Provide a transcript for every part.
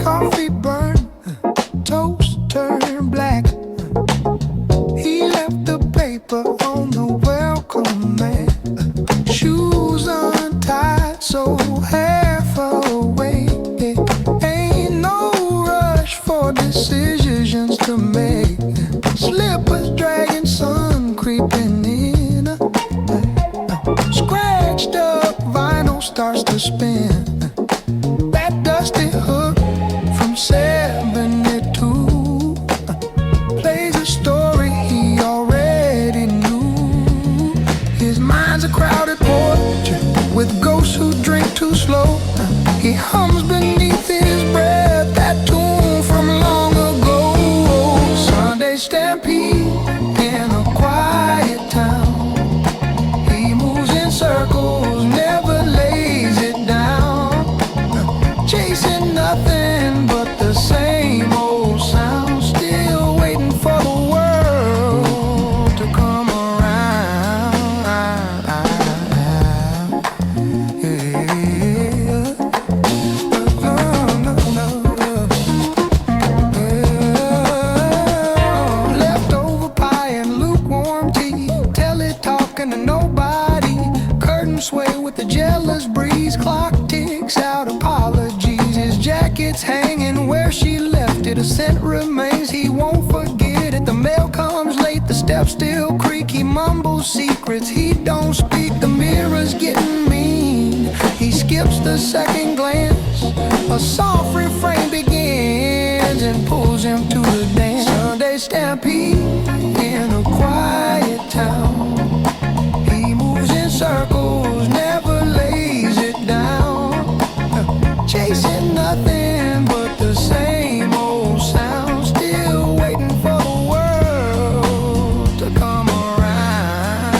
Coffee burned, toast turned black. He left the paper on the welcome mat. Shoes untied, so half awake. Ain't no rush for decisions to make. Slippers dragging, sun creeping in. Scratched up vinyl starts to spin. That dusty hook from 72 plays a story he already knew. His mind's a crowded portrait with ghosts who drink too slow. He hums beneath his breath that tune from long ago. Sunday Stampede in a quiet town. He moves in circles, never lays it down. Chasing nothing but the same old sound. Still waiting for the world to come around. Leftover pie and lukewarm tea, tele-talking to nobody. Curtains sway with the jealous breeze. Clock ticks out apologies. His jacket's hanging where she left it. A scent remains, he won't forget it. The mail comes late, the steps still creak. He mumbles secrets, he don't speak. The mirror's getting mean. He skips the second glance. A soft refrain begins and pulls him to the dance. Sunday Stampede in a quiet town. He moves in circles, never lays it down. Chasing nothing but the same old sound. Still waiting for the world to come around.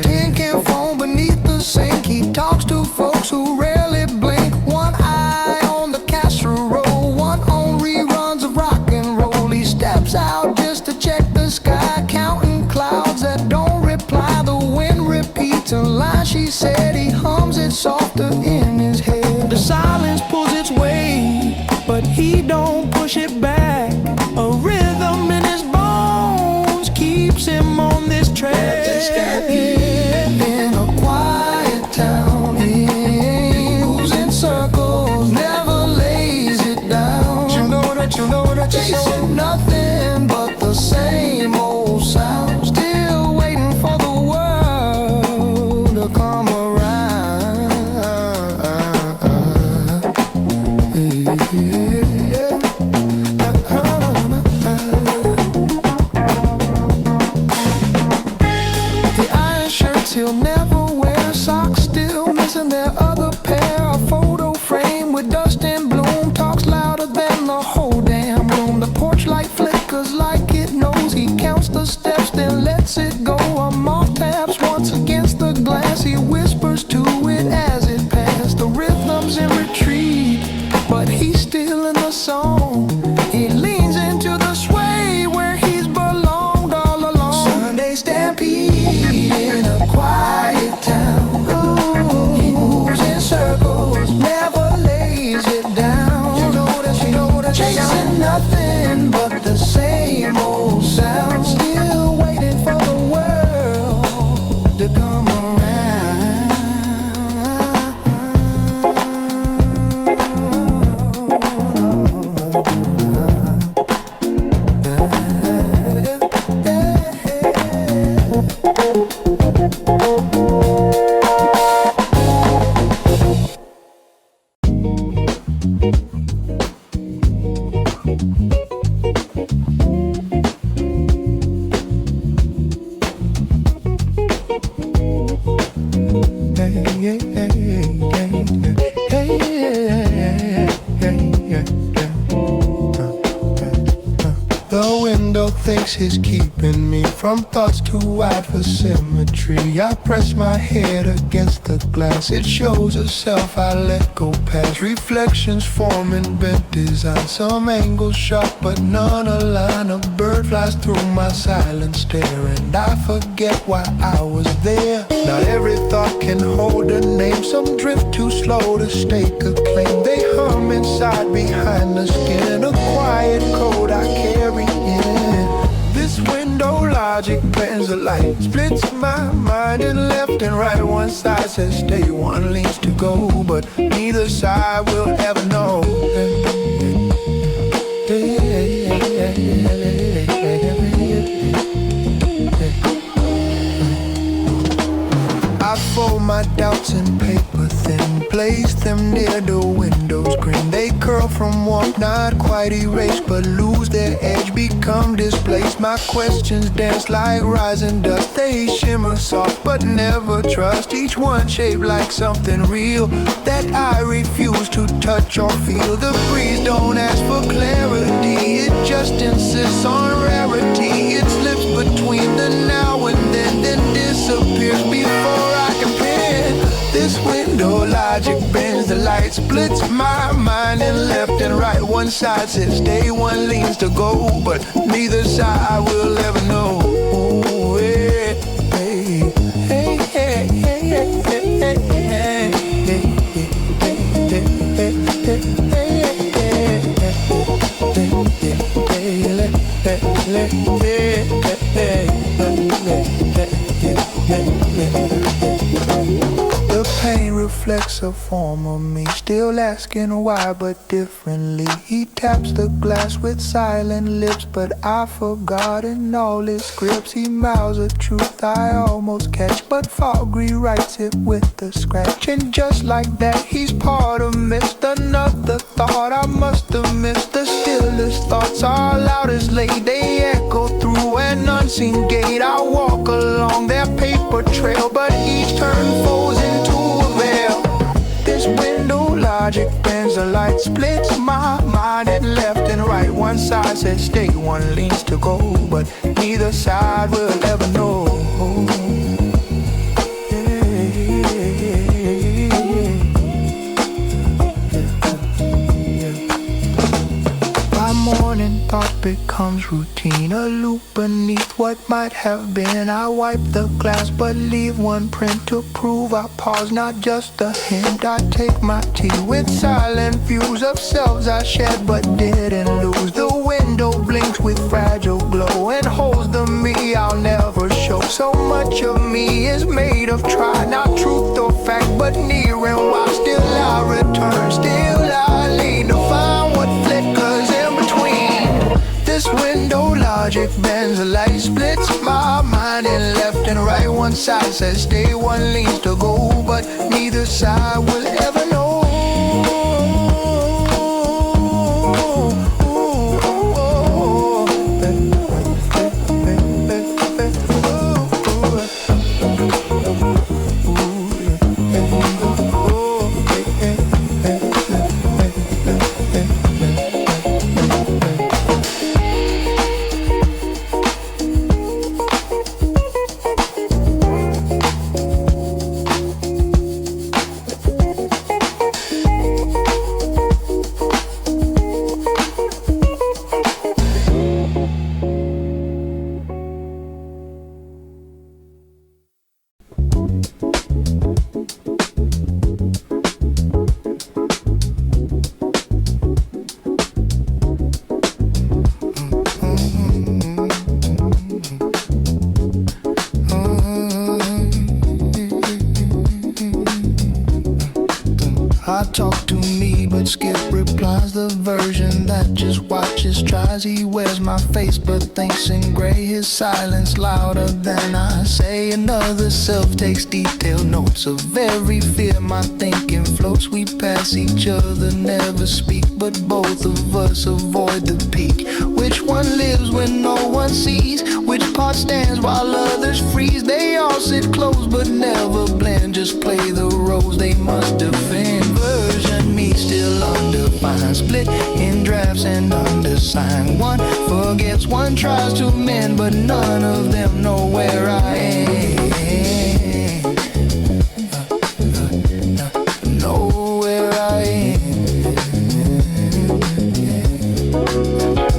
Tin can foam beneath the sink. He talks to folks who rarely blink. One eye on the casserole, one on reruns of rock and roll. He steps out just to check the sky, counting clouds that don't reply. The wind repeats a line she said. He hums it softer in his head. The silence pulls its weight, but he don't push it back. A rhythm in his bones keeps him on this track. In a quiet town, he moves in circles, never lays it down. You know that chasing nothing but the same old sound. Still waiting for the world to come around. The iron shirts he'll never wear, socks still missing their other pair. A photo frame with dust and bloom talks louder than the whole damn room. The porch light flickers like it knows. He counts the steps, then lets it go. A moth taps once against the glass. He whispers to it as it passes. The rhythm's in retreat, but he's still in the song. He leans into the sway where he's belonged all along. Sunday Stampede in a quiet town. He moves in circles, never lays it down. You know that chasing nothing but the same old sound. Still waiting for the world to come around. The window thinks he's keeping me from thoughts too wide for symmetry. I press my head against the glass. It shows a self I let go past. Reflections forming bent design. Some angles sharp but none align. A bird flies through my silent stare, and I forget why I was there. Not every thought can hold a name. Some drift too slow to stake a claim. They hum inside the skin, a quiet code I carry in. This window logic bends the light, splits my mind in left and right. One side says stay, one leans to go, but neither side will ever know. I fold my doubts in paper thin, place them near the window screen. They curl from warmth, not quite erased, but lose their edge, become displaced. My questions dance like rising dust. They shimmer soft, but never trust. Each one shaped like something real that I refuse to touch or feel. The breeze don't ask for clarity, it just insists on rarity. It slips between the now and then disappears before I can pin. This window logic bends the light, splits my mind in left and right. One side says stay, one leans to go, but neither side will ever know. Hey, hey, hey, hey, hey, hey, hey, the pain reflects a form of me, still asking why but differently. He taps the glass with silent lips, but I've forgotten all his scripts. He mouths a truth I almost catch, but fog rewrites it with a scratch. And just like that, he's part of mist. Another thought I must have missed. The stillest thoughts are loudest late, they echo through an unseen gate. I walk along their paper trail, but each turn folds into a veil. This window logic bends the light, splits my mind in left and right. One side says stay, one leans to go, but neither side will ever know. Morning thought becomes routine, a loop beneath what might have been. I wipe the glass but leave one print to prove I pause, not just a hint. I take my tea with silent views of selves I shed but didn't lose. The window blinks with fragile glow and holds the me I'll never show. So much of me is made of try, not truth or fact, but near and while. Still I return, still I lean to find what flickers in between. This window logic bends the light, splits my mind in left and right. One side says stay, one leans to go, but neither side will ever know. I talk to me, but Skip replies the version that just watches, tries. He wears my face, but thinks in gray. His silence louder than I say. Another self takes detailed notes of every fear my thinking floats. We pass each other, never speak, but both of us avoid the peak. Which one lives when no one sees? Which part stands while others freeze? They all sit close, but never blend. Just play the roles they must defend. Version me still undefined, split in drafts and undersigned. One forgets, one tries to mend, but none of them know where I am. Know where I am.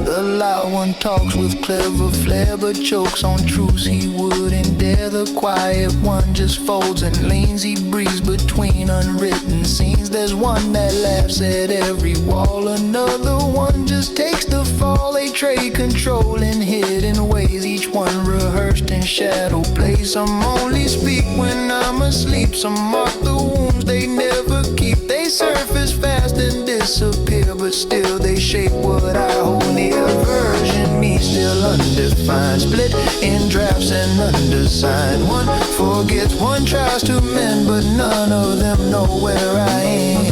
The loud one one talks with clever flair but chokes on truths he wouldn't dare. The quiet one just folds and leans, he breathes between unwritten scenes. There's one that laughs at every wall, another one just takes the fall. They trade control in hidden ways, each one rehearsed in shadow play. Some only speak when I'm asleep, some mark the wounds they never keep. They surface fast and disappear, but still they shape what I hold near. Version me still undefined, split in drafts and undersigned. One forgets, one tries to mend, but none of them know where I am.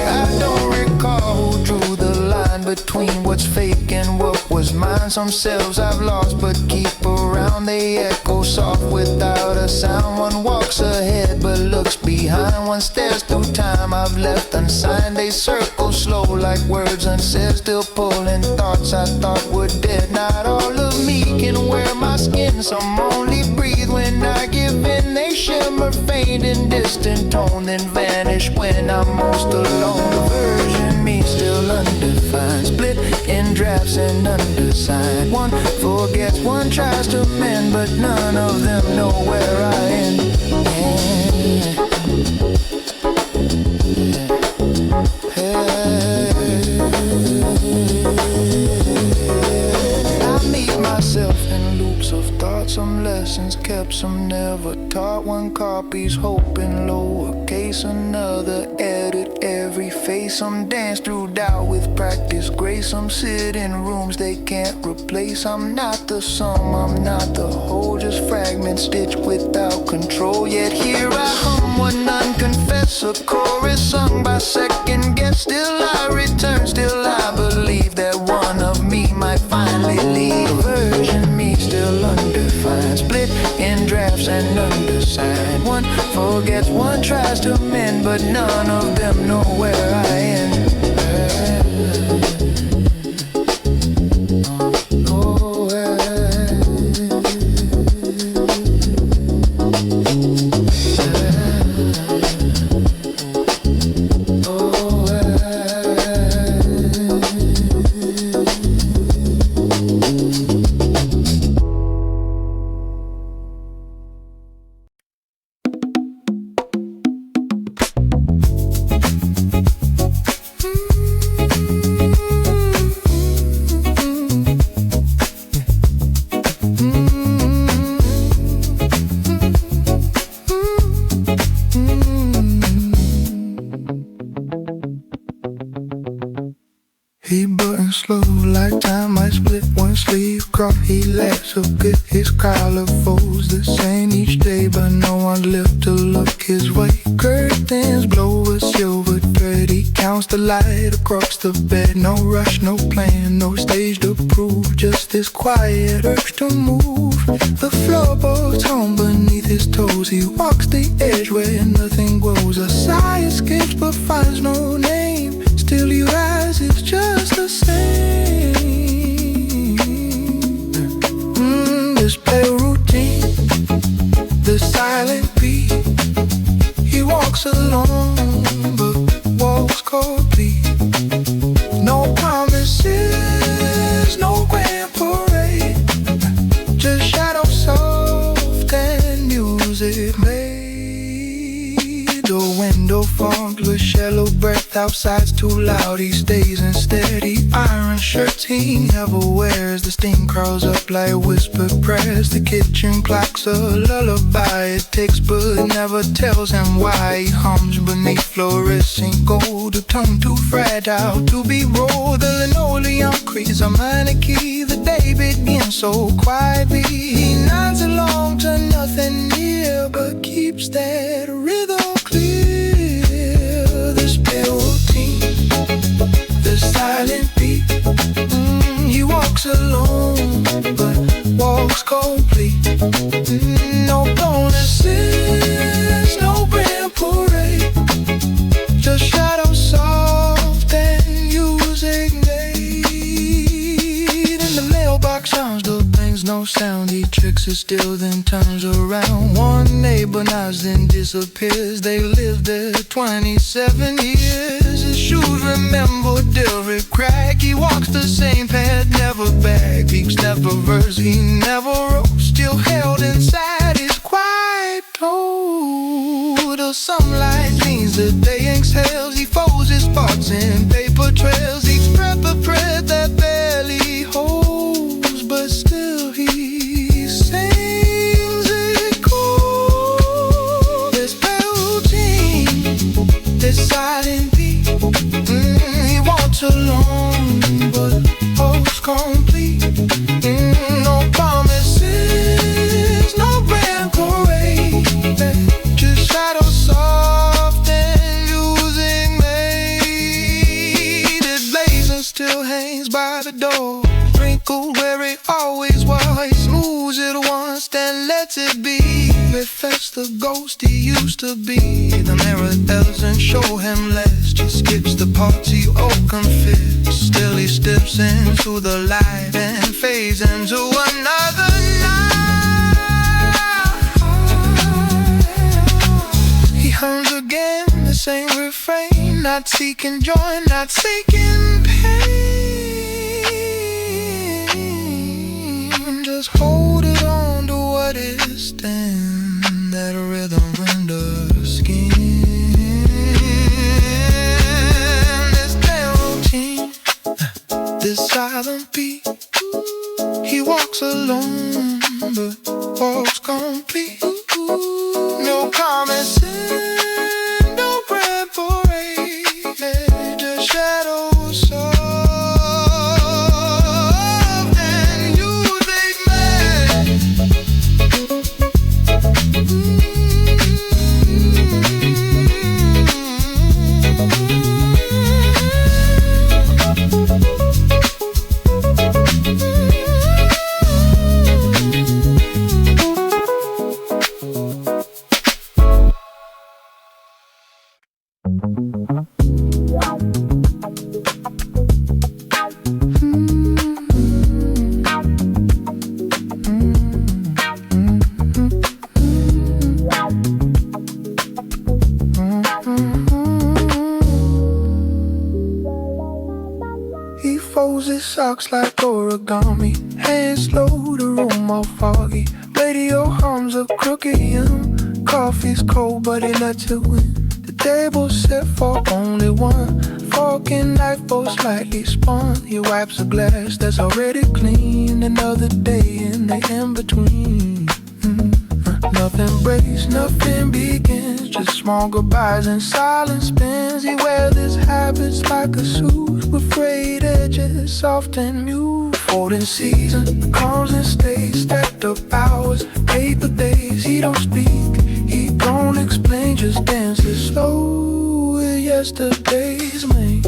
I don't recall who drew the line between what's fake and what was mine. Some selves I've lost but keep around, they echo soft without a sound. One walks ahead but looks behind, one stares through time I've left unsigned. They circle slow like words unsaid, still pulling thoughts I thought were dead. Not all of me can wear my skin, some only breathe when I give in. They shimmer faint in distant tone, then vanish when I'm most alone. The version me still undefined, split in drafts and undersigned. One forgets, one tries to mend, but none of them know where I end. I meet myself in loops of thought, some lessons kept, some never taught. One copy's hope in lowercase, another edit every face. Some dance through doubt with practice grace, some sit in rooms they can't replace. I'm not the sum, I'm not the whole, just fragments stitched without control. Yet here I hum one unconfessed, a chorus sung by second guess. Still I return, still I believe that one of me might finally leave. A version me still undefined, split in drafts and undersigned. One forgets, one tries to mend, but none of them know where I end. He button slow like time might split one sleeve cross. He laughs up at his crowd of foes the same each day, but no one left to look his way. Curtains blow a silver thread, he counts the light across the bed. No rush, no plan, no stage to prove, just this quiet urge to move. The floorboards hum beneath his toes, he walks the edge where nothing grows. A sigh escapes but finds no name, still you rise, it's just the same. This pale routine, the silent beat. He walks alone, but walks coldly. No promises, no grand parade, just shadows soft and music made. The window fogged with shallow breath, outside's too loud, he stays instead. He iron shirts he never wears, the steam curls up like whispered prayers. The kitchen clock's a lullaby, it ticks but never tells him why. He hums beneath fluorescent gold, a tongue too fragile to be rolled. The linoleum creaks a minor key, the day begins so quietly. He nods along to nothing near, but keeps that rhythm clear. This pale routine, the silent beat. He walks alone, but walks complete. No bonuses, no grand parade, just shadows soft and music made. In the mailbox sounds, the things no sound, he tricks it still, then turns around. One neighbor nods, then disappears. They lived there 27 years. His shoes remembered every crack. He walks the same path, never back. Peaks never verse, he never wrote. Still held inside his quiet toe. The sunlight leans, the day exhales. He folds his thoughts in paper trails. Each breath a prayer that barely holds, but still he sings it cool. This routine, this silent beat, he walks alone, but all's complete. No promises, no grand parade, just shadows soft and using made. It blazing still hangs by the door, sprinkled where it always was. He smooths it once, then lets it be. Reflects the ghost he used to be. The mirror doesn't show him less, just skips the parts he owe confess. Still he steps into the light and fades into another night. He hums again, the same refrain, not seeking joy, not seeking pain. Just holding on to what is then, that rhythm under skin. This damn routine, this silent beat, he walks alone, but walks complete. No promises, no grand parade, just shadows soft and music made. He folds his socks like origami, hands slow, the room all foggy. Radio hums a crooked hymn, coffee's cold but it lets it win. The table's set for only one, fork and knife both slightly spun. He wipes a glass that's already clean, another day in the in-between. Nothing breaks, nothing begins, just small goodbyes and silent spins. He wears his habits like a suit with frayed edges, soft and mute. Folding season comes and stays, stacked up hours, paper days. He don't speak, he don't explain, just dances slow with yesterday's mane.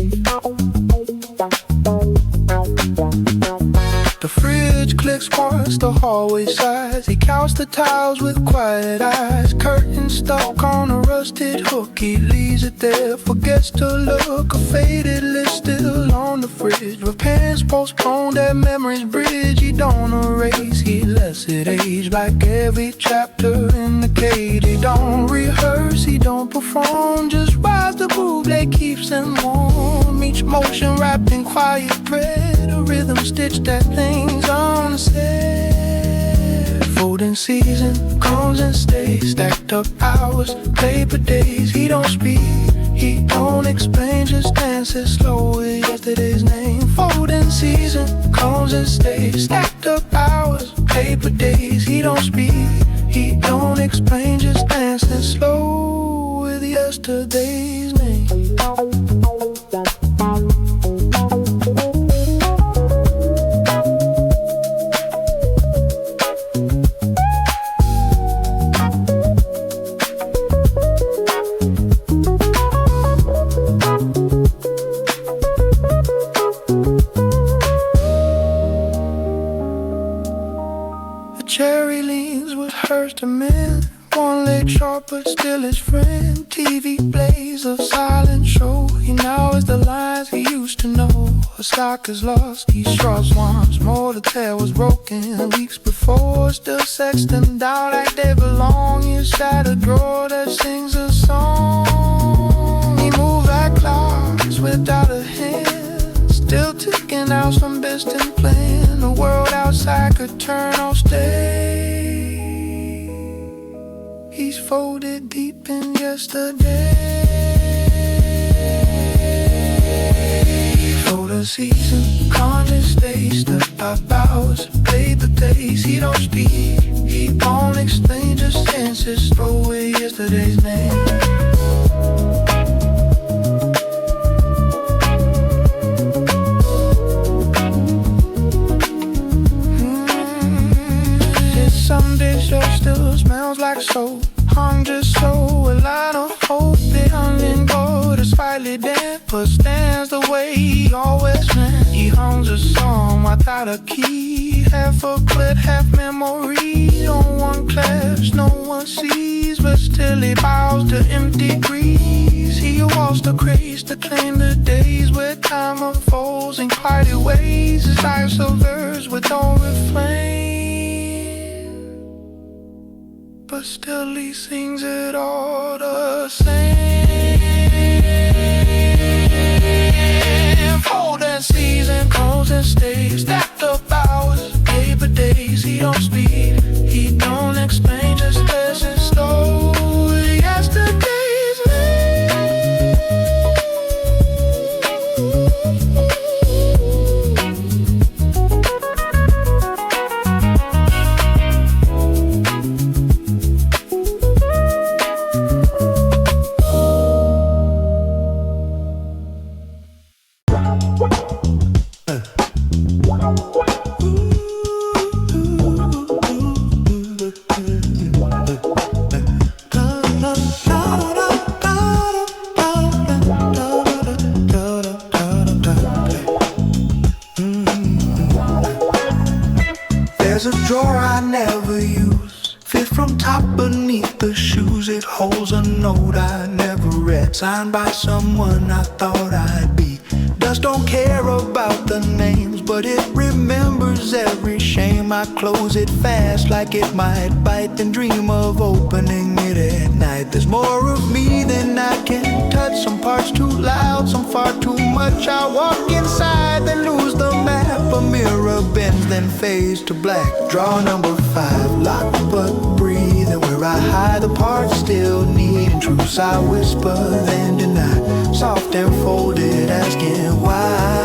The fridge clicks once, the hallway sighs. He counts the tiles with quiet eyes. Curtains stuck on a rusted hook, he leaves it there, forgets to look. A faded list still on the fridge, with pens postponed that memories bridge. He don't erase, he lets it age, like every chapter in the cage. He don't rehearse, he don't perform, just rides the groove that keeps him warm. Each motion wrapped in quiet thread, a rhythm stitched that things on the set. Folding season comes and stays, stacked up hours, paper days. He don't speak, he don't explain, just dances slow with yesterday's name. Folding season comes and stays, stacked up hours, paper days. He don't speak, he don't explain, just dancing slow with yesterday's name. Cherry leaves with hers to mend, One leg short but still his friend. TV plays a silent show. He now is the lines he used to know. A stock is lost, he struggles once more. The tail was broken weeks before. Still sexting down like they belong. Inside a drawer that sings a song. He moves like clocks without a hand, still ticking out some distant plan. The world outside could turn or stay. He's folded deep in yesterday. For the season, conscious days, step by hours, played the days. He don't speak, he won't explain, just senses, throw away yesterday's name. Some days your still smells like soap. Hung just so a line of hope. The onion gold is slightly damp, but stands the way he always meant. He hums a song without a key, half a clip, half memory. No one claps, no one sees, but still he bows to empty grease. He walks the craze to claim the days where time unfolds in cloudy ways. His eyes subverse with no refrain, but still he sings it all the same. Fold and season, close and stays, stacked up hours, paper days. He don't speak, he don't explain, just lessons slow. Yesterday's there's a drawer I never use, fit from top beneath the shoes. It holds a note I never read, signed by someone I thought I'd be. Dust don't care about the names, but it remembers every shame. I close it fast like it might bite, then dream of opening it at night. There's more of me than I can touch, some parts too loud, some far too much. I walk inside, then lose the map. A mirror bends, then fades to black. Draw number 5, locked but breathing, where I hide the parts still needing truths. I whisper, then deny, soft and folded, asking why.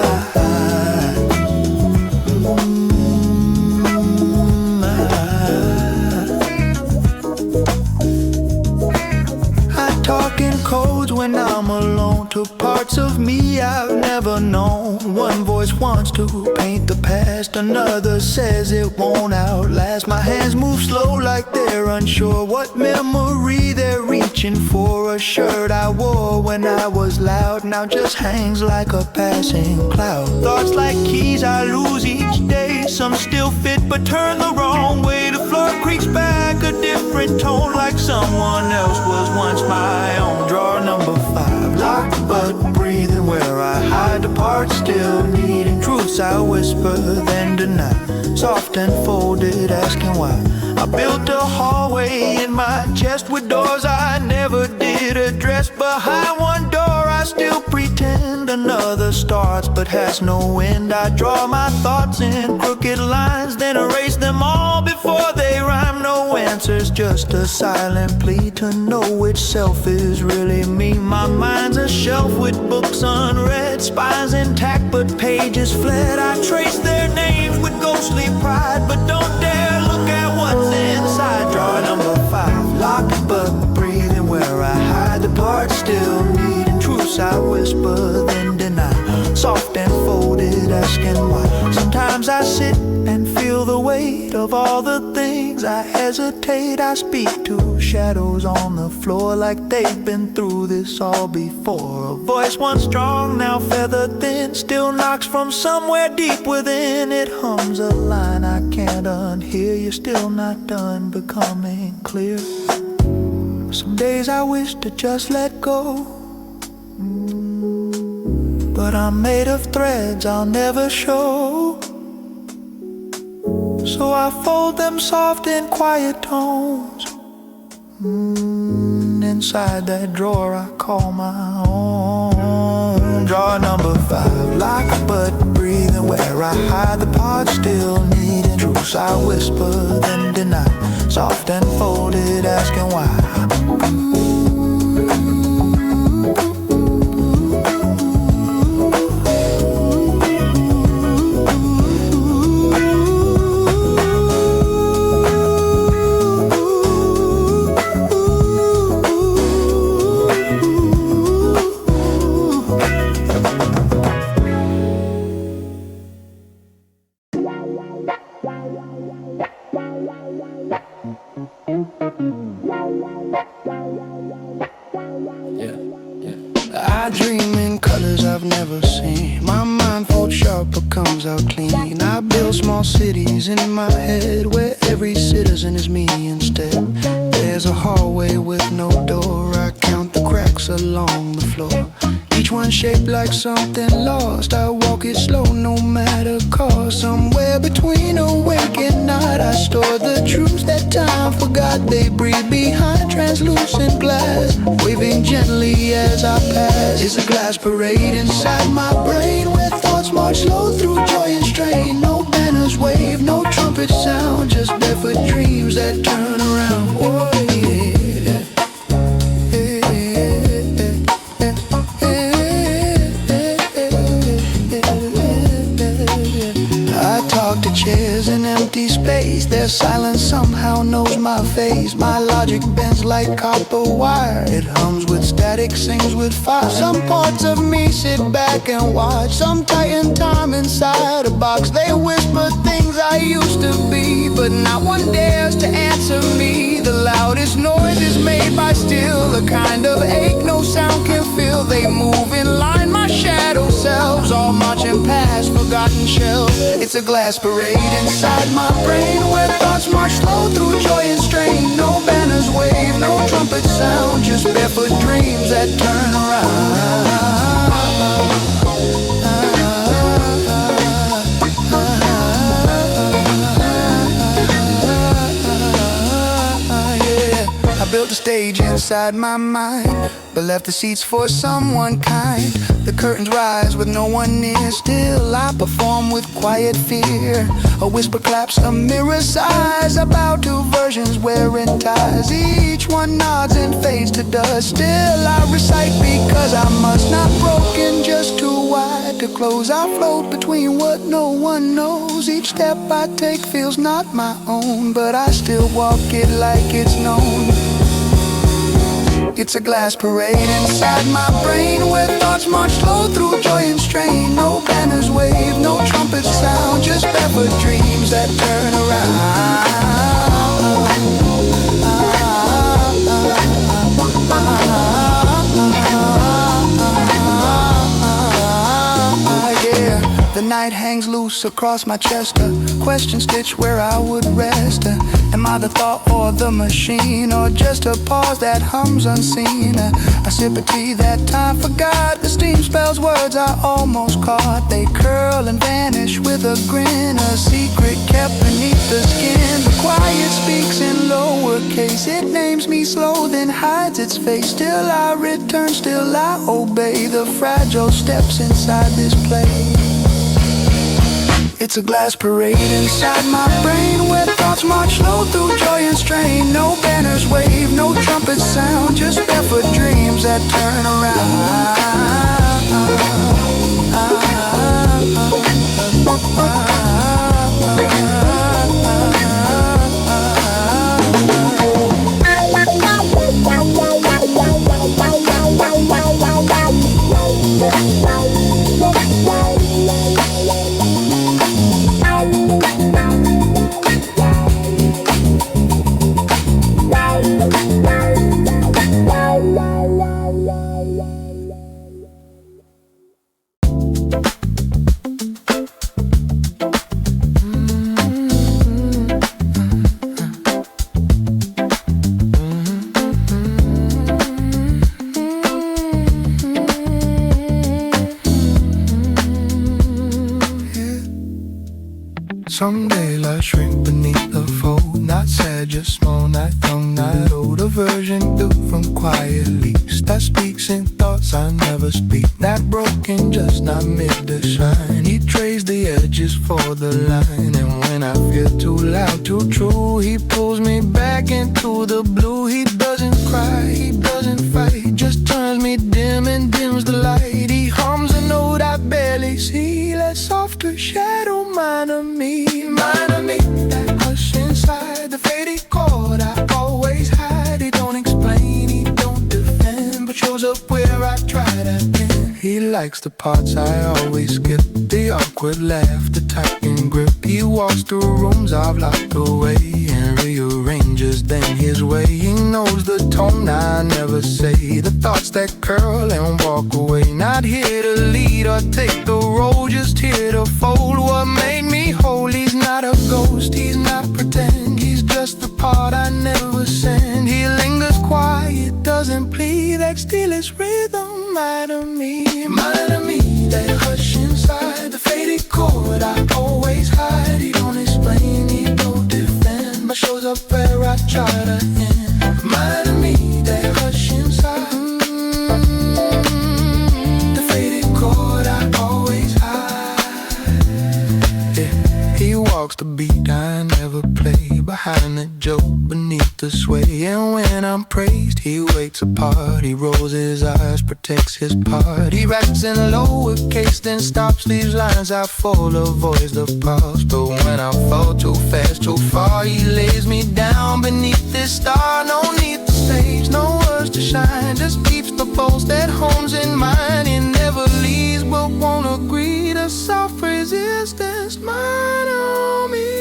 Talk in codes when I'm alone, to parts of me I've never known. One voice wants to paint the past, another says it won't outlast. My hands move slow like they're unsure what memory they're reaching for. A shirt I wore when I was loud now just hangs like a passing cloud. Thoughts like keys I lose each day, some still fit but turn the wrong way. The floor creaks back a different tone, like someone else was once my own. Drawer number 5, locked but breathing, where I hide the parts still needing truths. I whisper then deny, soft and folded, asking why. I built a hallway in my chest with doors I never did address. Behind one door I still pretend another starts but has no end. I draw my thoughts in crooked lines, then erase them all before they rhyme. No answers, just a silent plea to know which self is really me. My mind's a shelf with books unread, spines intact but pages fled. I trace their names with ghostly pride, but don't dare look at what's inside. Drawer number 5, locked but breathing, where I hide the parts still needing truths. I whisper then deny, soft and folded, asking why. Sometimes I sit and feel the weight of all the things I hesitate. I speak to shadows on the floor like they've been through this all before. A voice once strong, now feather thin, still knocks from somewhere deep within. It hums a line I can't unhear, you're still not done becoming clear. Some days I wish to just let go, but I'm made of threads I'll never show. So I fold them soft in quiet tones, inside that drawer I call my own. Drawer number 5, like a bud breathing, where I hide the parts still needing truths I whisper then deny, soft and folded, asking why. I dream in colors I've never seen. My mind folds sharp but comes out clean. I build small cities in my head where every citizen is me instead. There's a hallway with no door. I count the cracks along the floor, each one shaped like something lost. I walk it slow no matter cost. Somewhere between awake and night I store the truths that time forgot. They breathe behind translucent glass, waving gently as I pass. It's a glass parade inside my brain, where thoughts march slow through joy and strain. No banners wave, no trumpet sound, just barefoot dreams that turn around. Whoa, yeah. Chairs in empty space, their silence somehow knows my face. My logic bends like copper wire, it hums with static, sings with fire. Some parts of me sit back and watch, some tighten time inside a box. They whisper things I used to be, but not one dares to answer me. The loudest noise is made by still, the kind of ache no sound can feel. They move in line, my shadow selves, all marching past forgotten shelves. It's a glass parade inside my brain, where thoughts march slow through joy and strain. No banners wave, no trumpet sound, just barefoot dreams that turn around. I built a stage inside my mind, but left the seats for someone kind. The curtains rise with no one near, still I perform with quiet fear. A whisper claps, a mirror sighs, about 2 versions wearing ties. Each one nods and fades to dust, still I recite because I must. Not broken, just too wide to close. I float between what no one knows. Each step I take feels not my own, but I still walk it like it's known. It's a glass parade inside my brain, where thoughts march slow through joy and strain. No banners wave, no trumpet sound, just barefoot dreams that turn around. The night hangs loose across my chest, a question stitched where I would rest. Am I the thought or the machine, or just a pause that hums unseen? A sip of tea that time forgot, the steam spells words I almost caught. They curl and vanish with a grin, a secret kept beneath the skin. The quiet speaks in lowercase, it names me slow then hides its face. Still I return, still I obey the fragile steps inside this place. It's a glass parade inside my brain, where thoughts march slow through joy and strain. No banners wave, no trumpet sound, just barefoot dreams that turn around. La la la la. Some daylight shrink beneath the fold. Not sad, just small, not young, not old. A version due from quiet leaps that speaks in thoughts I never speak. Not broken, just not made to shine. He trades the edges for the line. And when I feel too loud, too true, he pulls me back into the blue. He doesn't cry, he doesn't fight, just turns me dim and dims the light. He hums a note I barely see. That softer shadow, mine of me, that hush inside, the faded chord I always hide. He don't explain, he don't defend, but shows up where I try to end. He likes the parts I always skip, the awkward laugh, the tightening grip. He walks through rooms I've locked away and rearranges them his way. He knows the tone I never say, the thoughts that curl and walk away. Not here to lead or take the role, just here to fold what made me whole. He's not a ghost, he's not pretend, he's just the part I never send. He lingers quiet, doesn't plead, that still is rhythm, mine of me, that hush inside, the faded chord I always hide. He don't explain, he don't defend, but shows up where I try to end. Mine of me, that hush inside, the faded chord I always hide. Yeah. He walks the beat I never play, behind the joke, beneath the sway. And when I'm praised, he waits apart. He rolls his eyes, protects his part. He writes in lowercase, then stops, leaves lines out full, avoids the pause. But when I fall too fast, too far, he lays me down beneath this star. No need to stage, no words to shine, just keeps the pulse that homes in mine. He never leaves but won't agree to soft resistance, mine on me.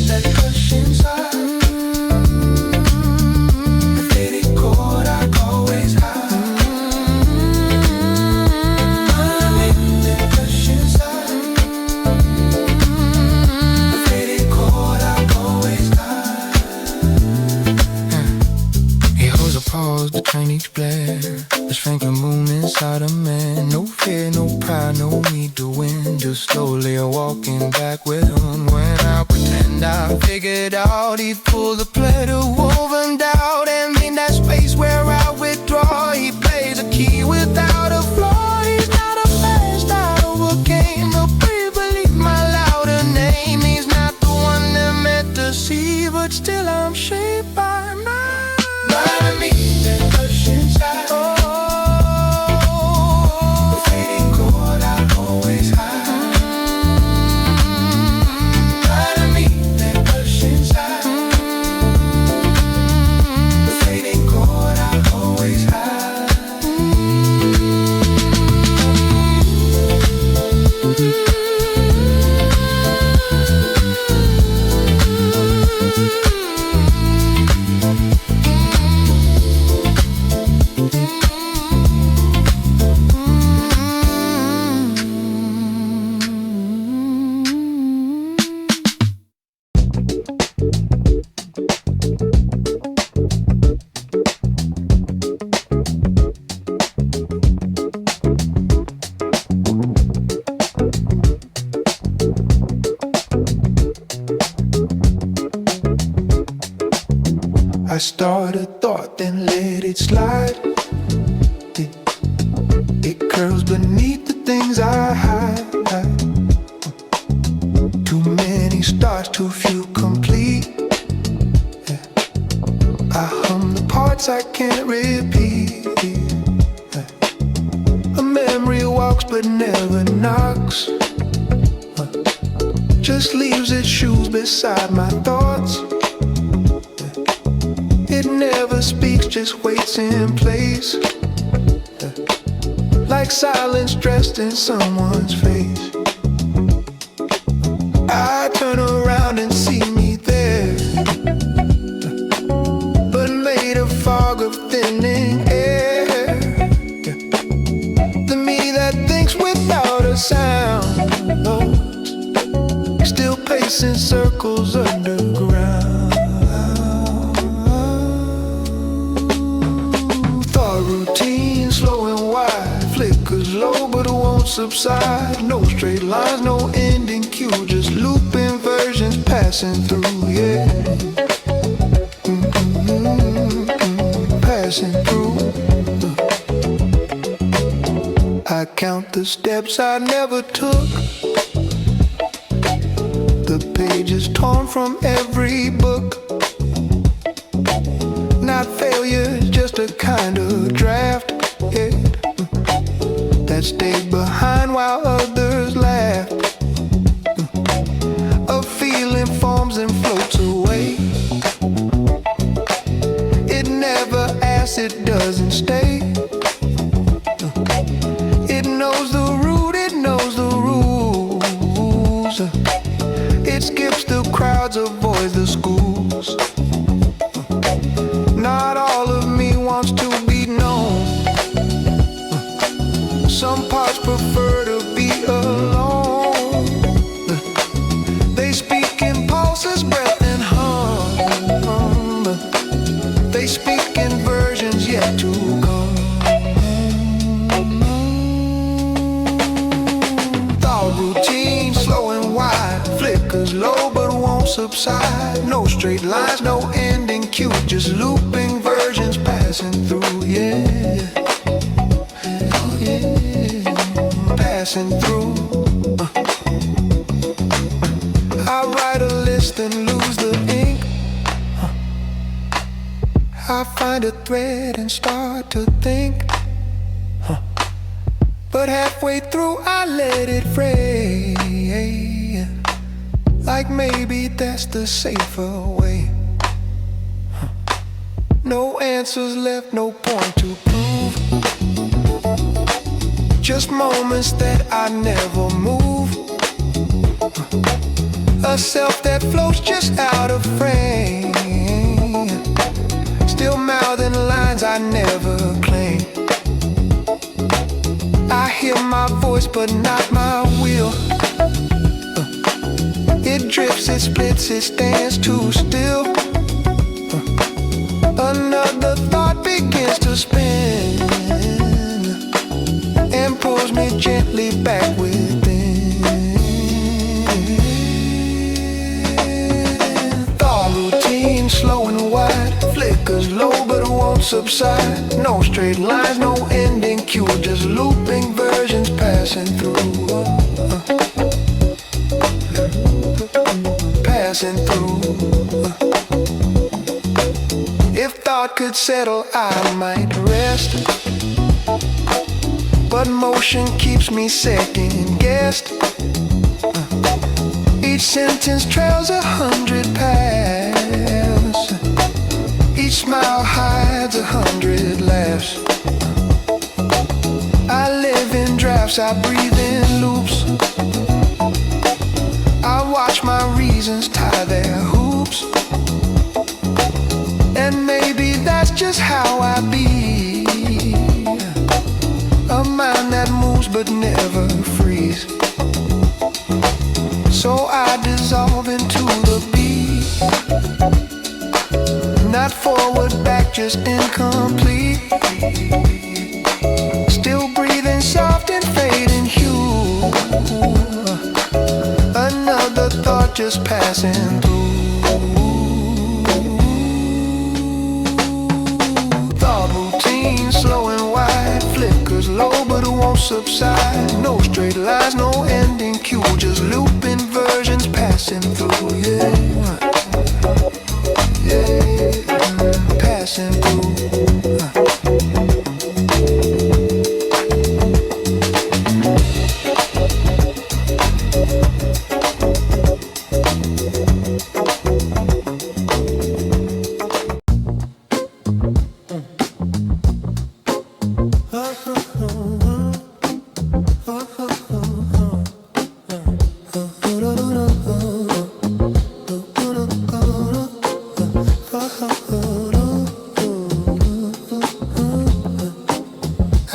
That hush inside, the faded chord I always hide. That hush inside, the faded chord I always hide. He holds a pause between each blare, the strength and moon inside a man. No fear, no pride, no need to win, just slowly walking back with him. When I pretend I figured out, he pulled the play to woven doubt, and in that space where I withdraw, he plays a key without a flaw. He's not a fast, I overcame the pre-belief, my louder name. He's not the one that meant to see, but still I'm shaped by me, that hush inside. The fading chord I always hide. I start a thought, then let it slide. It curls beneath the things I hide. Too many stars, too few complete. I hum the parts I can't repeat. A memory walks but never knocks, just leaves its shoes beside my thoughts. It never speaks, just waits in place, like silence dressed in someone's face. I turn around and see me there, but made of fog of thinning air. The me that thinks without a sound, still pacing circles underground. Routine, slow and wide, flickers low, but it won't won't subside. No straight lines, no ending cue, just looping versions passing through, yeah. Passing through. I count the steps I never took, the pages torn from every book. Not failure, just a kind of draft, yeah, that stayed behind while others laughed. A feeling forms and floats away. It never asks, it doesn't stay. It knows the route, it knows the rules. It skips the crowds, avoids the schools. Not all of me wants to be known. Some parts prefer to be alone. They speak in pulses, breath and hum. They speak in versions yet to come. Thought routine, slow and wide, flickers low but won't subside. No straight lines, no ending cue, just looping versions passing through, yeah. Oh, yeah. Passing through. I write a list and lose the ink. I find a thread and start to think. But halfway through I let it fray. Like maybe that's the safer way. No answers left, no point to prove. Just moments that I never move. A self that floats just out of frame. Still mouthing lines I never claim. I hear my voice but not my will. It drifts, it splits, it stands too still. Another thought begins to spin and pulls me gently back within. Thought routine, slow and wide, flickers low but won't subside. No straight lines, no ending cue, just looping versions passing through. Passing through. If thought could settle, I might rest. But motion keeps me second guessed. Each sentence trails 100 paths. Each smile hides 100 laughs. I live in drafts, I breathe in loops. I watch my reasons tie their hoops. And maybe that's just how I be. A mind that moves but never frees. So I dissolve into the beat. Not forward, back, just incomplete. Still breathing soft and fading hue. Another thought just passing through. Thought routine, slow and wide, flickers low but won't subside. No straight lines, no ending cue, just looping versions passing through, yeah. Yeah, passing through.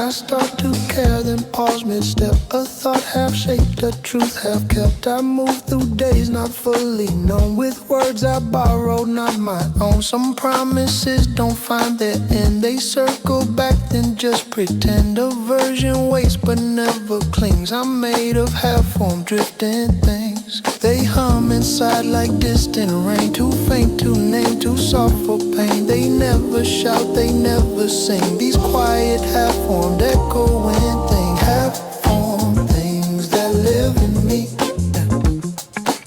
I start to care, then pause mid-step. A thought half-shaped the truth have kept. I move through days not fully known, with words I borrowed, not my own. Some promises don't find their end, they circle back then just pretend. A version waits but never clings. I'm made of half-formed drifting things. They hum inside like distant rain, too faint to name, too soft for pain. They never shout, they never sing, these quiet half-formed echoing things. Half-formed things that live in me,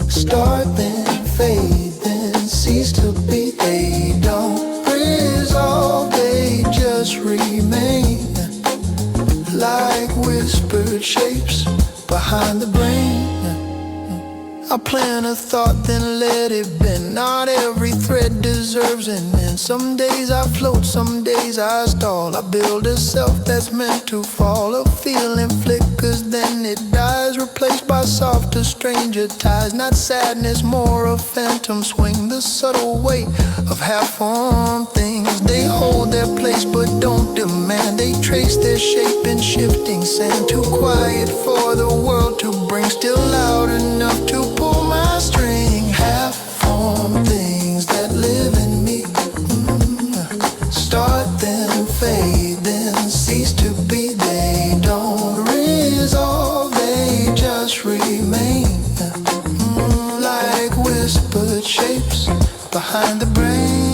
start then fade then cease to be. They don't resolve, they just remain like whispered shapes behind the brain. I plan a thought, then let it bend. Not every thread deserves an end. Some days I float, some days I stall. I build a self that's meant to fall. A feeling flickers, then it dies, replaced by softer, stranger ties. Not sadness, more a phantom swing. The subtle weight of half-formed things. They hold their place but don't demand. They trace their shape in shifting sand. Too quiet for the world to bring, still loud enough to pull my string. Half-formed things that live in me, start then fade then cease to be. They don't resolve, they just remain like whispered shapes behind the brain.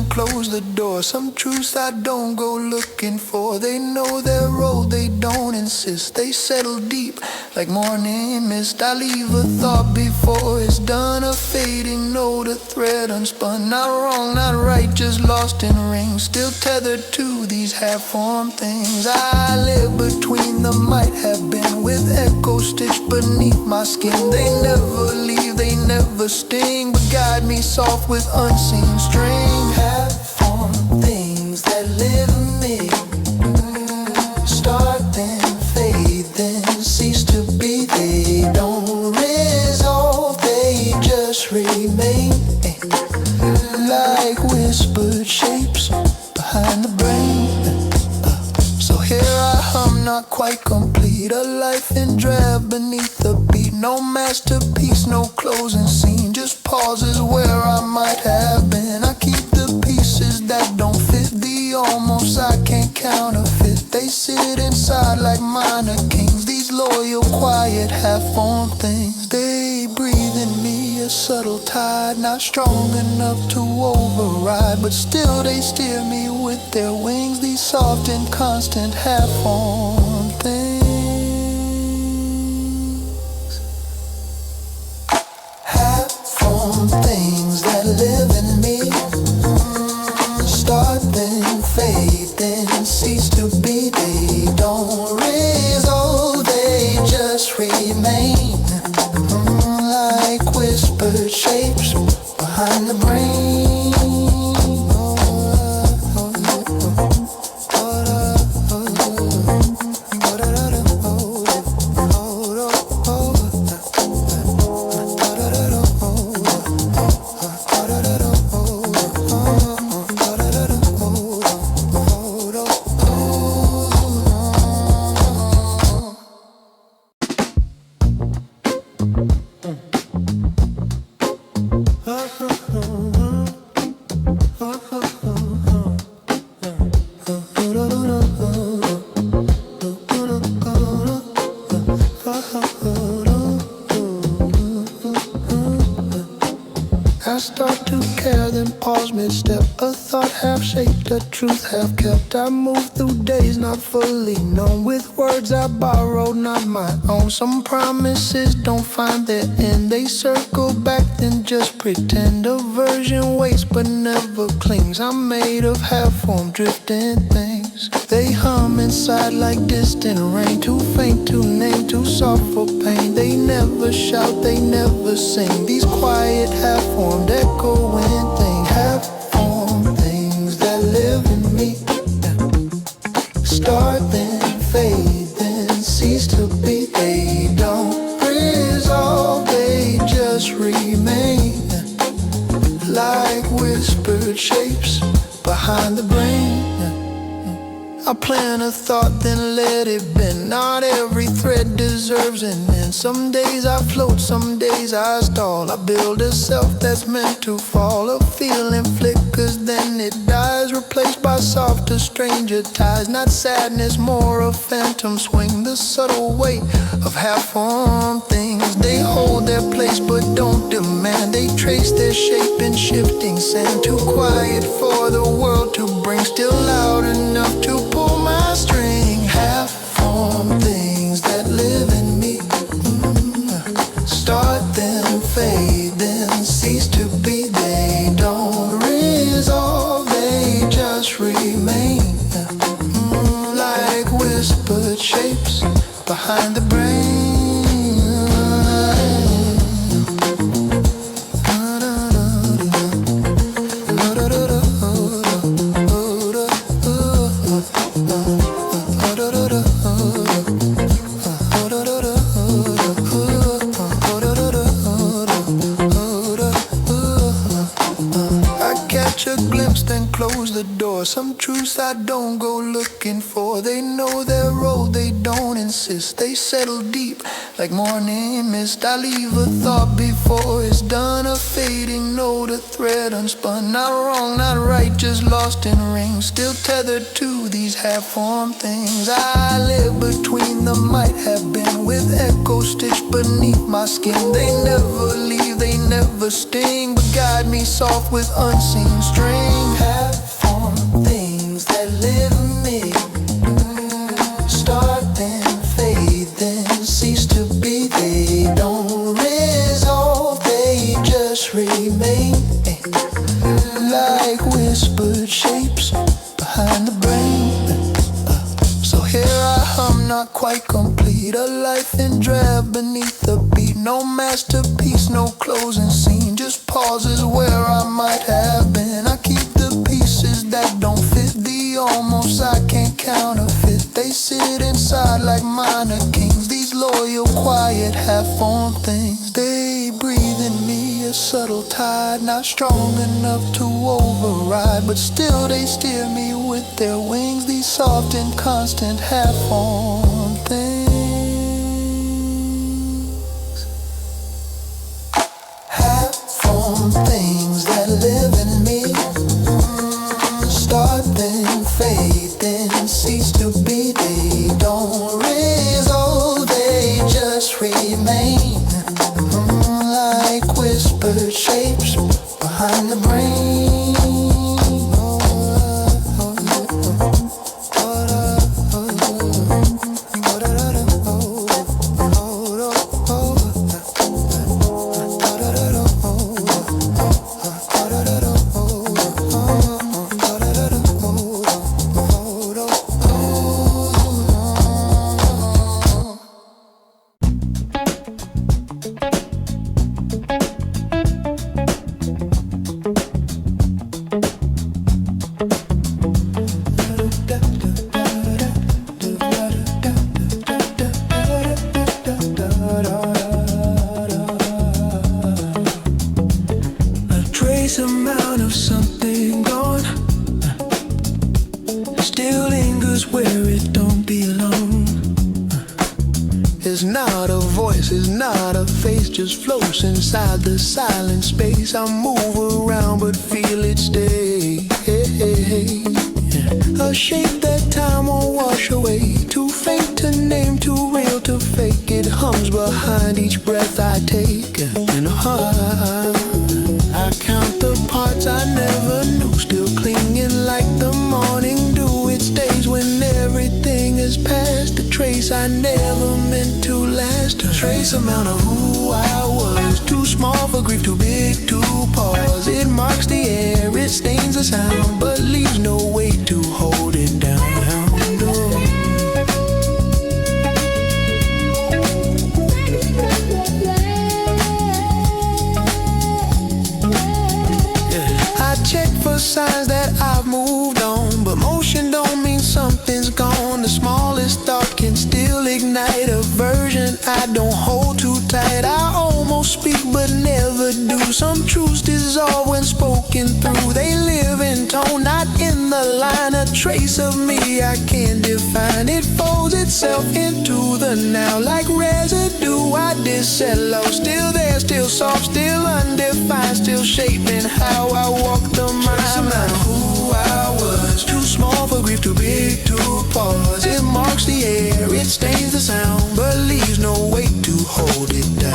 Close the door. Some truths I don't go looking for. They know their role, they don't insist. They settle deep like morning mist. I leave a thought before it's done, a fading note, a thread unspun. Not wrong, not right, just lost in rings. Still tethered to these half-formed things. I live between the might have been, with echoes stitched beneath my skin. They never leave, they never sting, but guide me soft with unseen string. Half-formed things that live in me, start then fade then cease to be. They don't resolve, they just remain like whispered shapes behind the brain. So here I hum, not quite complete, a life in drab beneath the beat. No masterpiece, no closing scene, just pauses where I might have been. I keep the pieces that don't fit, the almost I can't counterfeit. They sit inside like minor kings, these loyal, quiet, half-formed things. They breathe in me, a subtle tide, not strong enough to override, but still they steer me with their wings, these soft and constant half-formed things. Half-formed things that live in me, start then fade then cease to be. They don't resolve, they just remain like whispered shapes behind the brain. I start to care, then pause mid-step. A thought half-shaped, a truth half-kept. I move through days not fully known, with words I borrowed, not my own. Some promises don't find their end, they circle back then just pretend. A version waits but never clings. I'm made of half-formed drifting things. They hum inside like distant rain, too faint to name, too soft for pain. They never shout, they never sing, these quiet half-formed echoing things. Half-formed things that live be. They don't resolve, they just remain like whispered shapes behind the brain. I plant a thought, then let it bend. Not every thread deserves an end. Some days I float, some days I stall. I build a self that's meant to fall. A feeling flickers, then it dies, replaced by softer, stranger ties. Not sadness, more a phantom swing. The subtle weight of half-formed things. They hold their place but don't demand. They trace their shape in shifting sand. Too quiet for the world to bring, still loud enough to pull my string. Half-formed things that live in me, start then fade, then cease to be. They don't resolve, they just remain like whispered shapes behind the brain. A glimpse, then close the door. Some truths I don't go looking for. They know their role, they don't insist. They settle deep like morning mist. I leave a thought before it's done. A fading note, a thread unspun. Not wrong, not right, just lost in rings. Still tethered to these half-formed things. I live between the might have been, with echoes stitched beneath my skin. They never leave, they never sting, but guide me soft with unseen string. Half-formed things that live in me, start then fade, then cease to be. They don't resolve, they just remain like whispered shapes behind the brain. So here I hum, not quite complete, a life in drab beneath the beat. No masterpiece, no closing scene, just pauses where I might have been. I keep the pieces that don't fit, the almost I can't counterfeit. They sit inside like minor kings, these loyal, quiet, half-formed things. They breathe in me, a subtle tide, not strong enough to override, but still they steer me with their wings. These soft and constant half-formed things. Half-formed things that live in me, start then fade, then cease to be. They don't resolve, they just remain like whispered shapes behind the brain. Amount of something gone still lingers where it don't belong. It's not a voice, it's not a face, just floats inside the silent space. I move around but feel it stay. A shape that time won't wash away, too faint to name, too real to fake. It hums behind each breath I take. In a heart I count the parts I never knew, still clinging like the morning dew. It stays when everything is past, a trace I never meant to last. A trace amount of who I was, too small for grief, too big to pause. It marks the air, it stains the sound, but leaves no weight to hold it down. Check for signs that I've moved on, but motion don't mean something's gone. The smallest thought can still will ignite a version I don't hold too tight. I almost speak but never do. Some truths dissolve when spoken through. They live in tone, not in the line. A trace of me I can't define. It folds itself into the now like residue. I dissellow, still there, still soft, still undefined, still shaping how I walk the mile. Trace amount of who I was, too small for grief, too big to pause. It marks the air, it stains the sound, but leaves no weight to hold it down.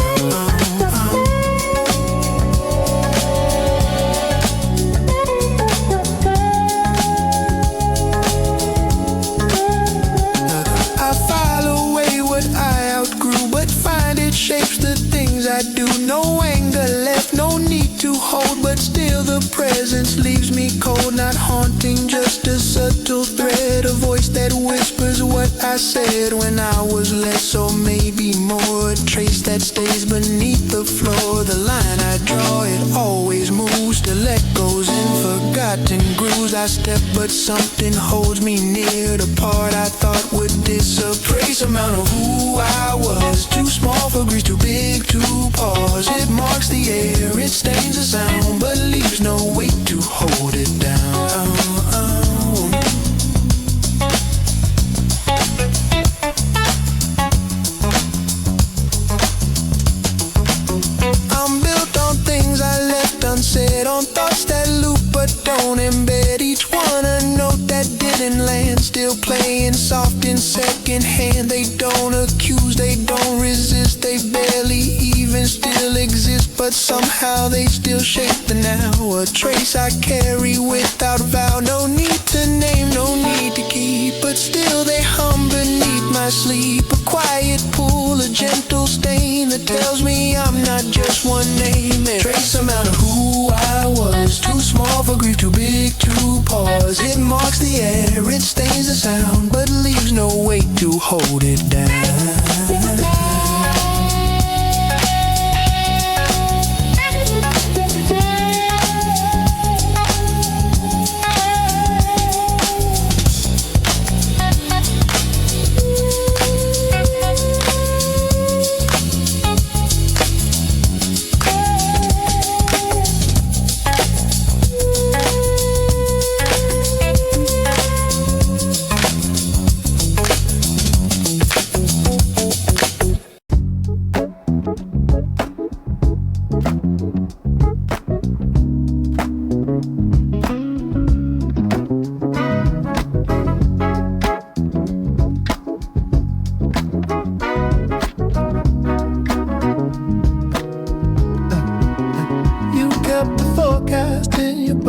I file away what I outgrew, but find it shapes the things I do. No anger left, no need to hold, but still the presence leaves me cold. Not haunting, just a subtle thread, a voice that whispers what I said when I was less, so maybe more. A trace that stays beneath the floor. The line I draw, it always moves, still echoes in forgotten grooves. I step but something holds me near, the part I thought would disappear. Trace amount of who I was, too small for grief, too big to pause. It marks the air, it stains the sound, but leaves no weight to hold it down. I'm built on things I left unsaid, on thoughts that loop but don't embed. Each one a note that didn't land, still playing soft in second hand. They don't accuse, they don't resist, they barely even still exist, but somehow they still shape the now. A trace I carry without vow, no need to name, no need to keep, but still they hum beneath my sleep. A quiet pool, a gentle stain that tells me I'm not just one name. And trace amount of who I was, too small for grief, too big to pause. It marks the air, it stains the sound, but leaves no weight to hold it down.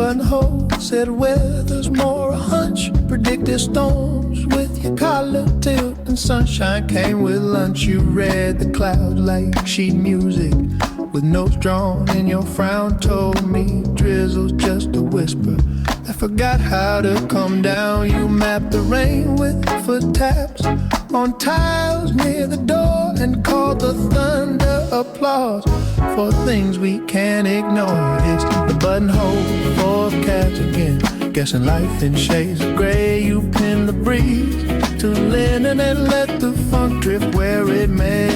Buttonhole said weather's more a hunch, predicted storms with your collar tilt, and sunshine came with lunch. You read the clouds like sheet music with notes drawn, and your frown told me drizzle's just a whisper. I forgot how to come down. You mapped the rain with foot taps on tiles near the door and called the thunder applause for things we can't ignore. It's the Buttonhole Forecast again, guessing life in shades of gray. You pin the breeze to linen and let the funk drift where it may.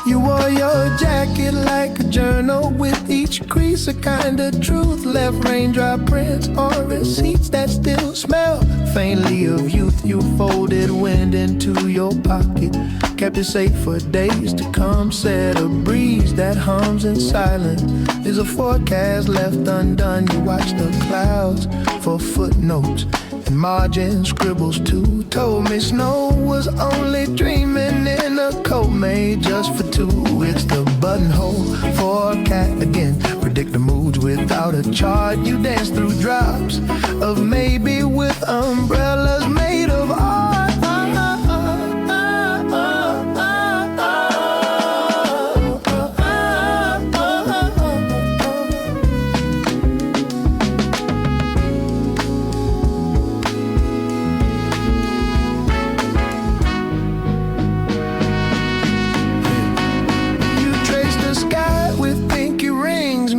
You wore your jacket like a journal with each crease a kind of truth. Left raindrop prints or receipts that still smell faintly of youth. You folded wind into your pocket, kept it safe for days to come. Said a breeze that hums in silence is a forecast left undone. You watch the clouds for footnotes and margin scribbles too. Told me snow was only dreaming in a coat made just for two. It's the Buttonhole Forecast again, predict the moods without a chart. You dance through drops of maybe with umbrellas made of art.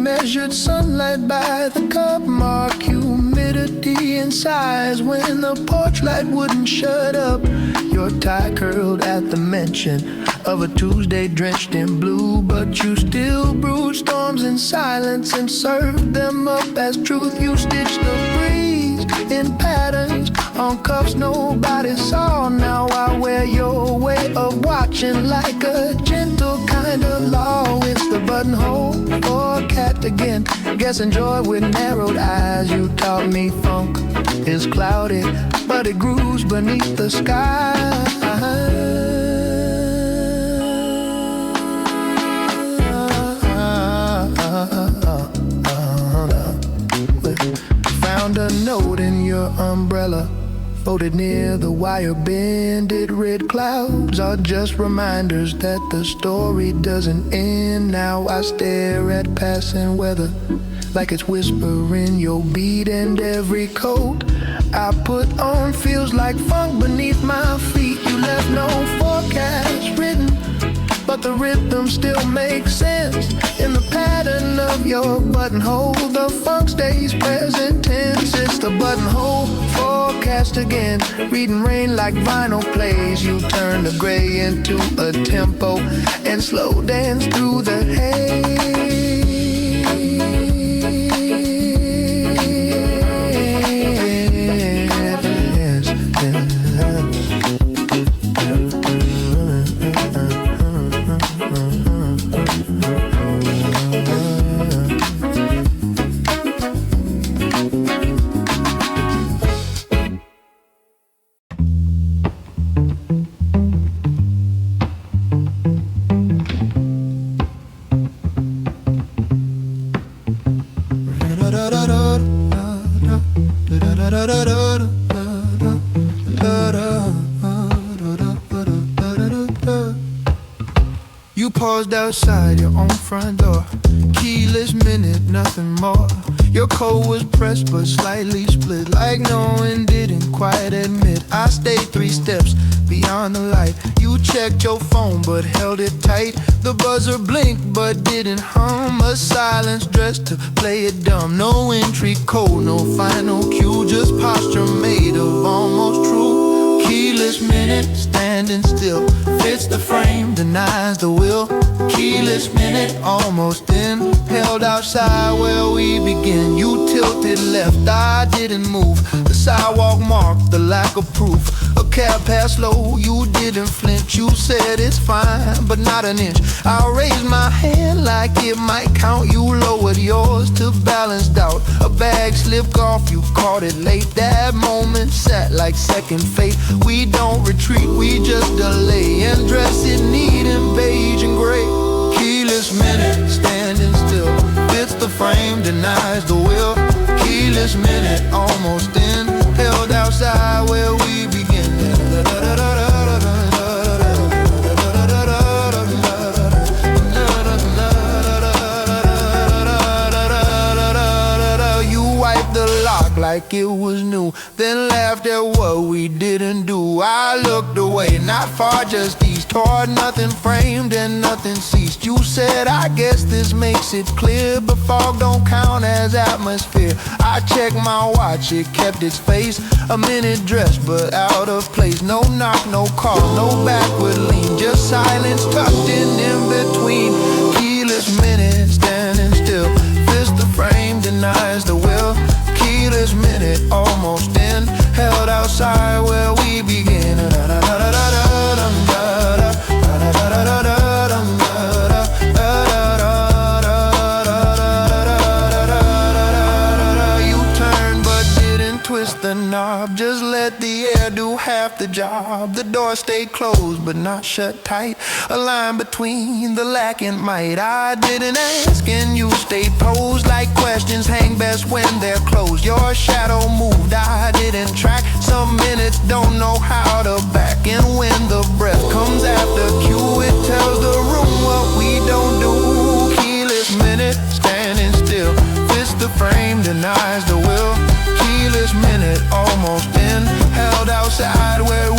measured sunlight by the cup mark, humidity and size when the porch light wouldn't shut up. Your tie curled at the mention of a Tuesday drenched in blue, but you still brewed storms in silence and served them up as truth. You stitched the breeze in patterns on cuffs nobody saw. Now I wear your way of watching like a gentle kind of law. It's the buttonhole forecast again, guessing joy with narrowed eyes. You taught me funk is cloudy, but it grooves beneath the sky. Found a note in your umbrella, folded near the wire bended. Red clouds are just reminders that the story doesn't end. Now I stare at passing weather like it's whispering your beat, and every coat I put on feels like funk beneath my feet. You left no forecast written, but the rhythm still makes sense in the pattern of your buttonhole. The funk stays present tense. It's the buttonhole forecast again, reading rain like vinyl plays. You turn the gray into a tempo and slow dance through the haze. You paused outside your own front door, keyless minute, nothing more. Your code was pressed but slightly split, like no one didn't quite admit. I stayed 3 steps beyond the light. You checked your phone but held it tight. The buzzer blinked but didn't hum. A silence dressed to play it dumb. No entry code, no final cue, just posture made of almost true. Keyless minute, standing still, fits the frame, denies the will. Keyless minute, almost in, held outside where we begin. You tilted left, I didn't move. The sidewalk marked the lack of proof. A cab passed slow, you didn't flinch. You said it's fine, but not an inch. I raised my hand like it might count. You lowered yours to balance out. A bag slipped off, you caught it late. That moment sat like second fate. We don't retreat, we just delay, and dress it neat in beige and gray. Keyless minute, standing still, fits the frame, denies the will. Keyless minute, almost in, held outside where we begin. Like it was new, then laughed at what we didn't do. I looked away, not far, just east, toward nothing framed and nothing ceased. You said, I guess this makes it clear, but fog don't count as atmosphere. I checked my watch, it kept its face, a minute dressed but out of place. No knock, no call, no backward lean, just silence tucked in between. Keyless minute, standing still, fits the frame, denies the will. Keyless minute, almost in, held outside where we begin. You turned but didn't twist the knob, just let the air do half the job. The door stayed closed but not shut tight, a line between the lack and might. I didn't ask and you stayed posed, like questions hang best when they're closed. Your shadow moved, I didn't track. Some minutes don't know how to back, and when the breath comes after cue, it tells the room what we don't do. Keyless minute, standing still, fits the frame, denies the will. Keyless minute, almost in, held outside where